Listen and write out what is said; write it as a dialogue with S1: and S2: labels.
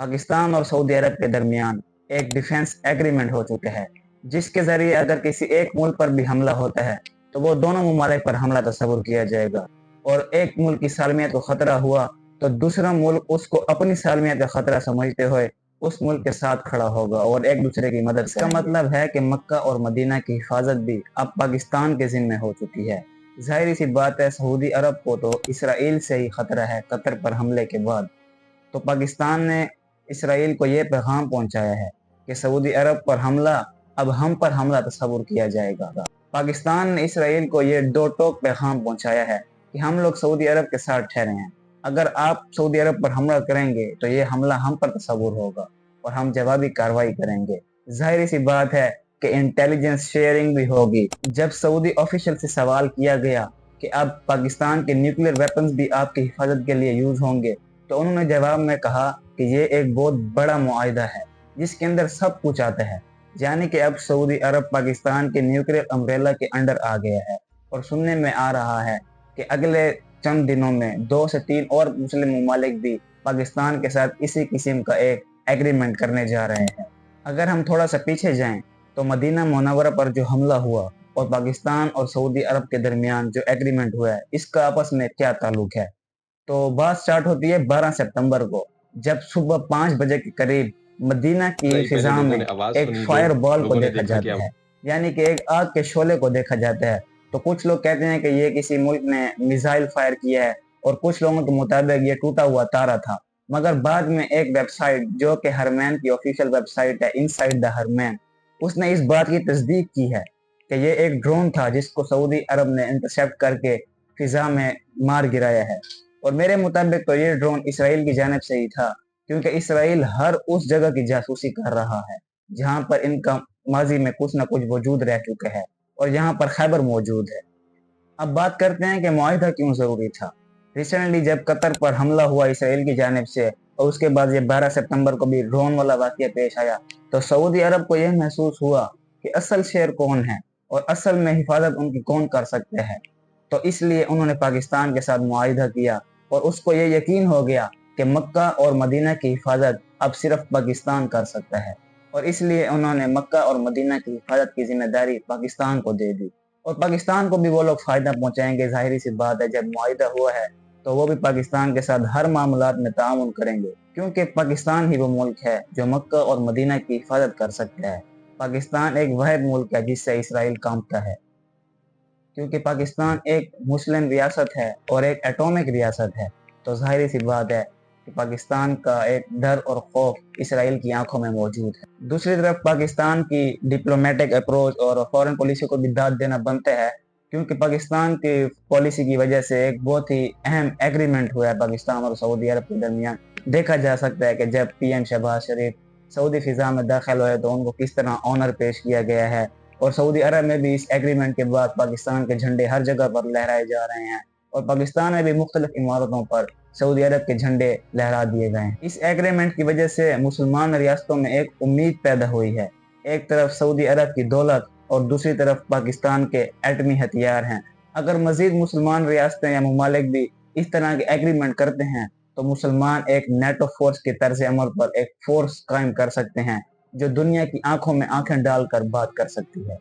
S1: पाकिस्तान और सऊदी अरब के दरमियान एक डिफेंस एग्रीमेंट हो चुका है, जिसके जरिए अगर किसी एक मुल्क पर भी हमला होता है तो वो दोनों ममालिक पर हमला तस्वुर किया जाएगा, और एक मुल्क की सालमियत को खतरा हुआ तो दूसरा मुल्क उसको अपनी सालमियत का खतरा समझते हुए उस मुल्क के साथ खड़ा होगा और एक दूसरे की मदद करेंगे। इसका मतलब है कि मक्का और मदीना की हिफाजत भी अब पाकिस्तान के जिम्मे हो चुकी है। जाहिर सी बात है, सऊदी अरब को तो इसराइल से ही खतरा है कतर पर हमले के बाद। तो पाकिस्तान ने इसराइल को ये पैगाम पहुंचाया है कि सऊदी अरब पर हमला अब हम पर हमला तस्वुर किया जाएगा। पाकिस्तान ने इसराइल को ये दो टोक पैगाम पहुंचाया है कि हम लोग सऊदी अरब के साथ ठहरे हैं, अगर आप सऊदी अरब पर हमला करेंगे तो ये हमला हम पर तस्वुर होगा और हम जवाबी कार्रवाई करेंगे। जाहिर सी बात है कि इंटेलिजेंस शेयरिंग भी होगी। जब सऊदी ऑफिशियल से सवाल किया गया कि अब पाकिस्तान के न्यूक्लियर वेपन्स भी आपकी हिफाजत के लिए यूज होंगे, तो उन्होंने जवाब में कहा कि ये एक बहुत बड़ा मुआहिदा है जिसके अंदर सब कुछ आता है, यानी कि अब सऊदी अरब पाकिस्तान के न्यूक्लियर अम्ब्रेला के अंडर आ गया है। और सुनने में आ रहा है कि अगले चंद दिनों में 2 से 3 और मुस्लिम ममालिक भी पाकिस्तान के साथ इसी किस्म का एक एग्रीमेंट करने जा रहे हैं। अगर हम थोड़ा सा पीछे जाएं तो मदीना मुनव्वरा पर जो हमला हुआ और पाकिस्तान और सऊदी अरब के दरमियान जो एग्रीमेंट हुआ है, इसका आपस में क्या ताल्लुक है। तो बात स्टार्ट होती है 12 सितंबर को, जब सुबह 5 बजे के करीब मदीना की फिजा में एक फायर बॉल को देखा जाता है, यानी कि एक आग के शोले को देखा जाता है। तो कुछ लोग कहते हैं कि ये किसी मुल्क ने मिसाइल फायर किया है, और कुछ लोगों के मुताबिक ये टूटा हुआ तारा था। मगर बाद में एक वेबसाइट जो कि हरमैन की ऑफिशियल वेबसाइट है, इनसाइड द हरमैन, उसने इस बात की तस्दीक की है कि ये एक ड्रोन था जिसको सऊदी अरब ने इंटरसेप्ट करके फिजा में मार गिराया है। और मेरे मुताबिक तो ये ड्रोन इसराइल की जानिब से ही था, क्योंकि इसराइल हर उस जगह की जासूसी कर रहा है जहां पर इनका माजी में कुछ ना कुछ वजूद रह चुका है, और यहाँ पर खैबर मौजूद है। अब बात करते हैं कि मुआहिदा क्यों जरूरी था। रिसेंटली जब कतर पर हमला हुआ इसराइल की जानिब से, और उसके बाद ये 12 सितंबर को भी ड्रोन वाला वाकया पेश आया, तो सऊदी अरब को यह महसूस हुआ कि असल शेर कौन है और असल में हिफाजत उनकी कौन कर सकते हैं। तो इसलिए उन्होंने पाकिस्तान के साथ मुआहिदा किया, और उसको ये यकीन हो गया कि मक्का और मदीना की हिफाजत अब सिर्फ पाकिस्तान कर सकता है, और इसलिए उन्होंने मक्का और मदीना की हिफाजत की जिम्मेदारी पाकिस्तान को दे दी। और पाकिस्तान को भी वो लोग फायदा पहुंचाएंगे। जाहिर सी बात है, जब मुआहिदा हुआ है तो वो भी पाकिस्तान के साथ हर मामलात में ताउन करेंगे, क्योंकि पाकिस्तान ही वो मुल्क है जो मक्का और मदीना की हिफाजत कर सकता है। पाकिस्तान एक वाहिद मुल्क है जिससे इसराइल कांपता है, क्योंकि पाकिस्तान एक मुस्लिम रियासत है और एक एटॉमिक रियासत है। तो जाहिर सी बात है कि पाकिस्तान का एक डर और खौफ इसराइल की आंखों में मौजूद है। दूसरी तरफ पाकिस्तान की डिप्लोमेटिक अप्रोच और फॉरेन पॉलिसी को भी दाद देना बनता है, क्योंकि पाकिस्तान की पॉलिसी की वजह से एक बहुत ही अहम एग्रीमेंट हुआ है पाकिस्तान और सऊदी अरब के दरमियान। देखा जा सकता है कि जब पीएम शहबाज शरीफ सऊदी फिजा में दाखिल हुए तो उनको किस तरह ऑनर पेश किया गया है, और सऊदी अरब में भी इस एग्रीमेंट के बाद पाकिस्तान के झंडे हर जगह पर लहराए जा रहे हैं, और पाकिस्तान में भी मुख्तलिफ इमारतों पर सऊदी अरब के झंडे लहरा दिए गए हैं। इस एग्रीमेंट की वजह से मुसलमान रियासतों में एक उम्मीद पैदा हुई है। एक तरफ सऊदी अरब की दौलत और दूसरी तरफ पाकिस्तान के एटमी हथियार हैं। अगर मजीद मुसलमान रियासतें या ममालिक भी इस तरह के एग्रीमेंट करते हैं तो मुसलमान एक नेटो फोर्स के तर्ज अमल पर एक फोर्स कायम कर सकते हैं जो दुनिया की आंखों में आंखें डालकर बात कर सकती है।